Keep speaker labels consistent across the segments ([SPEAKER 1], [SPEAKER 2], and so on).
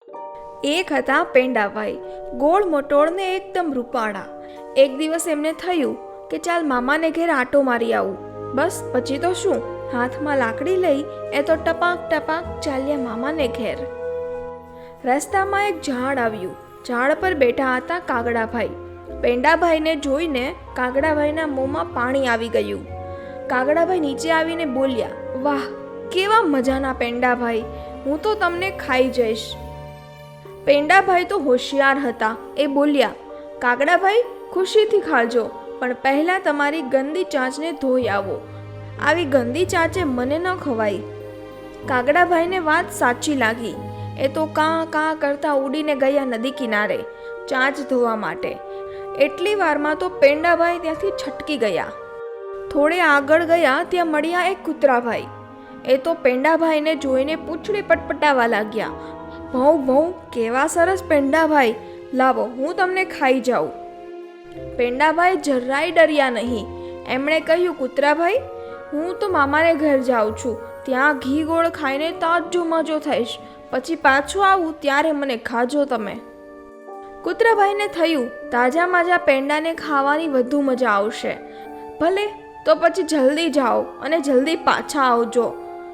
[SPEAKER 1] એક હતા પેંડાભાઈ, ગોળ મટોળ ને એકદમ રૂપાળા. એક દિવસ એમને થયું કે ચાલ મામાને ઘેર આટો મારી આવું. બસ પછી તો શું, હાથમાં લાકડી લઈ એ તો ટપાક ટપાક ચાલ્યા મામાને ઘેર. રસ્તામાં એક ઝાડ આવ્યું. ઝાડ પર બેઠા હતા કાગડાભાઈ. પેંડાભાઈને જોઈને કાગડાભાઈના મોંમાં પાણી આવી ગયું. કાગડાભાઈ નીચે આવીને બોલ્યા, વાહ કેવા મજાના પેંડાભાઈ, હું તો તમને ખાઈ જઈશ. પેંડાભાઈ તો હોશિયાર હતા. એ બોલ્યા, કાગડાભાઈ ખુશીથી ખાજો, પણ પહેલાં તમારી ગંદી ચાંચને ધોઈ આવો. આવી ગંદી ચાંચે મને ન ખવાય. કાગડાભાઈને વાત સાચી લાગી. એ તો કાં કાં કરતા ઉડીને ગયા નદી કિનારે ચાંચ ધોવા માટે. એટલી વારમાં તો પેંડાભાઈ ત્યાંથી છટકી ગયા. થોડે આગળ ગયા ત્યાં મળ્યા એક કૂતરાભાઈ. એ તો પેંડાભાઈને જોઈને પૂંછડી પટપટાવા લાગ્યા. ભઉં ભઉં કેવા સરસ પેંડાભાઈ, લાવો હું તમને ખાઈ જાઉં. પેંડાભાઈ જરાય ડર્યા નહીં. એમણે કહ્યું, કૂતરાભાઈ હું તો મામાને ઘર જાઉં છું, ત્યાં ઘી ગોળ ખાઈને તાજો મજો થઈશ, પછી પાછું આવું ત્યારે મને ખાજો તમે. કૂતરાભાઈને થયું તાજા માજા પેંડાને ખાવાની વધુ મજા આવશે. ભલે તો પછી જલ્દી જાઓ અને જલ્દી પાછા આવજો.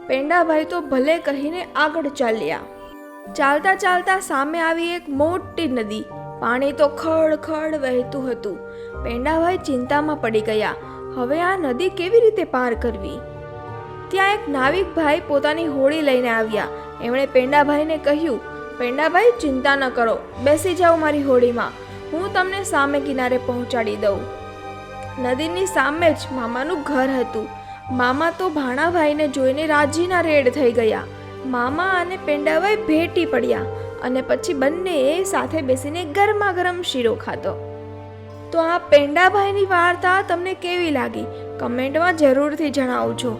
[SPEAKER 1] પેંડાભાઈ તો ભલે કહીને આગળ ચાલ્યા. ચાલતા ચાલતા સામે આવી એક મોટી નદી. પાણી તો ખડ ખડ વહેતું હતું. પેંડાભાઈ ચિંતામાં પડી ગયા. હવે આ નદી કેવી રીતે પાર કરવી? ત્યાં એક નાવિકભાઈ પોતાની હોડી લઈને આવ્યા. એમણે પેંડાભાઈને કહ્યું, પેંડાભાઈ ચિંતા ન કરો, બેસી જાઓ મારી હોડીમાં, હું તમને સામે કિનારે પહોંચાડી દઉં. નદીની સામે જ મામાનું ઘર હતું. મામા તો ભાણાભાઈને જોઈને રાજીના રેડ થઈ ગયા. મામા અને પેંડાભાઈ ભેટી પડ્યા અને પછી બંનેએ સાથે બેસીને ગરમા ગરમ શીરો ખાધો. તો આ પેંડાભાઈની વાર્તા તમને કેવી લાગી કમેન્ટમાં જરૂરથી જણાવજો.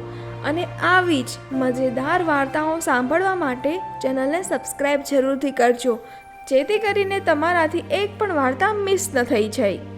[SPEAKER 1] અને આવી જ મજેદાર વાર્તાઓ સાંભળવા માટે ચેનલને સબસ્ક્રાઈબ જરૂરથી કરજો, જેથી કરીને તમારાથી એક પણ વાર્તા મિસ ન થઈ જાય.